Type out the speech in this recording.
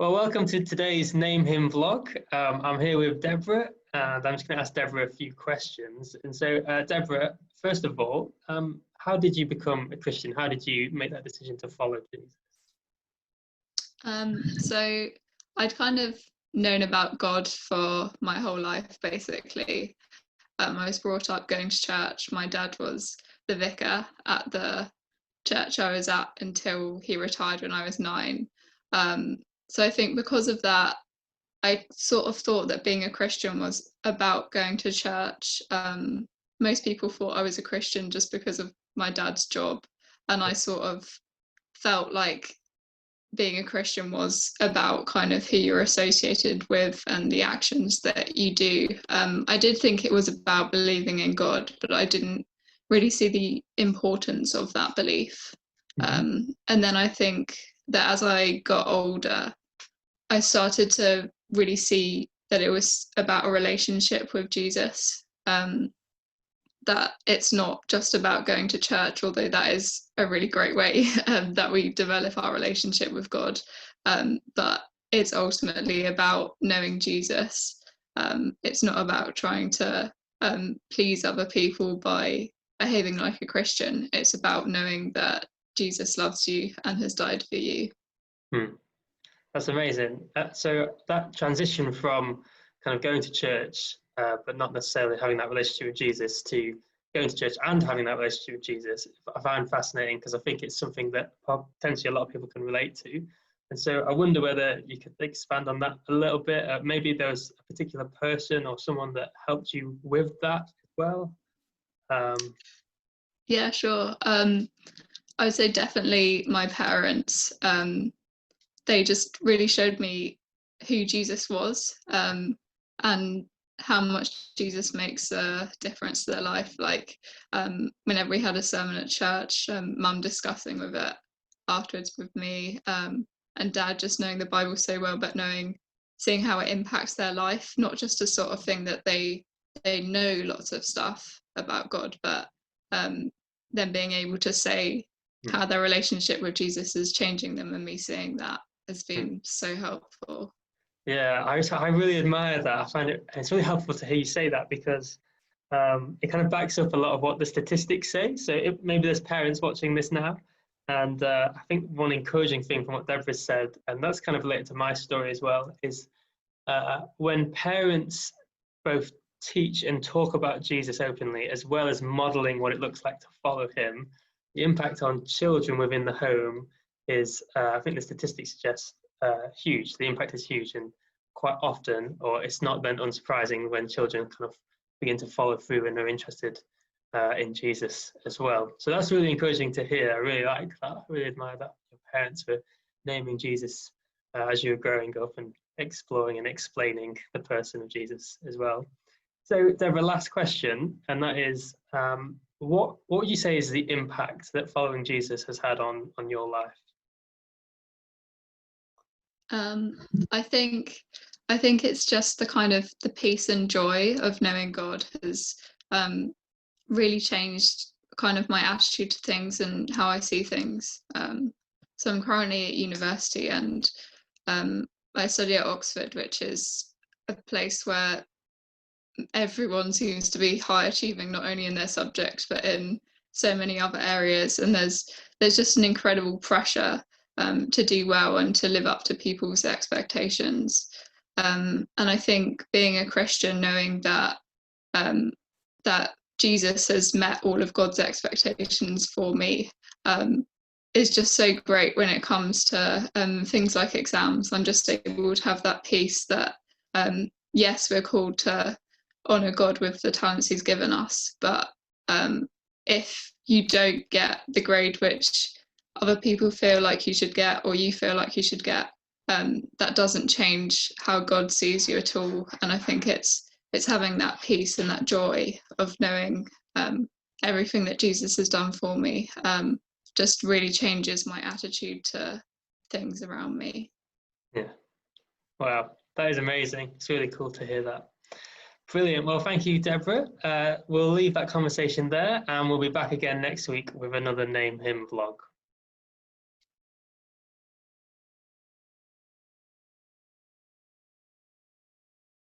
Well, welcome to today's Name Him vlog. I'm here with Deborah, and I'm just going to ask Deborah a few questions. And so, Deborah, first of all, how did you become a Christian? How did you make that decision to follow Jesus? So I'd kind of known about God for my whole life, basically. I was brought up going to church. My dad was the vicar at the church I was at until he retired when I was 9. So I think because of that, I sort of thought that being a Christian was about going to church. Most people thought I was a Christian just because of my dad's job, and I sort of felt like being a Christian was about kind of who you're associated with and the actions that you do. I did think it was about believing in God, but I didn't really see the importance of that belief. And then I think that as I got older, I started to really see that it was about a relationship with Jesus. That it's not just about going to church, although that is a really great way that we develop our relationship with God. But it's ultimately about knowing Jesus. It's not about trying to please other people by behaving like a Christian. It's about knowing that Jesus loves you and has died for you. That's amazing. So that transition from kind of going to church, but not necessarily having that relationship with Jesus, to going to church and having that relationship with Jesus, I find fascinating because I think it's something that potentially a lot of people can relate to. And so I wonder whether you could expand on that a little bit. Maybe there was a particular person or someone that helped you with that as well. Yeah, sure. I would say definitely my parents. They just really showed me who Jesus was, and how much Jesus makes a difference to their life. Like whenever we had a sermon at church, mum discussing with it afterwards with me, and dad just knowing the Bible so well, but seeing how it impacts their life, not just a sort of thing that they know lots of stuff about God, but them being able to say how their relationship with Jesus is changing them, and me seeing that has been so helpful. Yeah, I really admire that. I find it's really helpful to hear you say that, because it kind of backs up a lot of what the statistics say. So maybe there's parents watching this now, and I think one encouraging thing from what Deborah said, and that's kind of related to my story as well, is when parents both teach and talk about Jesus openly, as well as modeling what it looks like to follow him, the impact on children within the home is, I think the statistics suggest, huge. The impact is huge, and quite often, or it's not then unsurprising when children kind of begin to follow through and are interested in Jesus as well. So that's really encouraging to hear. I really like that. I really admire that your parents were naming Jesus as you were growing up and exploring and explaining the person of Jesus as well. So Deborah, last question, and that is, what would you say is the impact that following Jesus has had on your life? I think it's just the kind of the peace and joy of knowing God has really changed kind of my attitude to things and how I see things. So I'm currently at university, and I study at Oxford, which is a place where everyone seems to be high achieving, not only in their subject but in so many other areas, and there's just an incredible pressure to do well and to live up to people's expectations. And I think being a Christian, knowing that that Jesus has met all of God's expectations for me, is just so great when it comes to things like exams. I'm just able to have that peace that yes, we're called to honour God with the talents he's given us, but if you don't get the grade which other people feel like you should get, or you feel like you should get, that doesn't change how God sees you at all. And I think it's having that peace and that joy of knowing everything that Jesus has done for me just really changes my attitude to things around me. Yeah. Wow, that is amazing. It's really cool to hear that. Brilliant. Well, thank you, Deborah. We'll leave that conversation there, and we'll be back again next week with another Name Him vlog.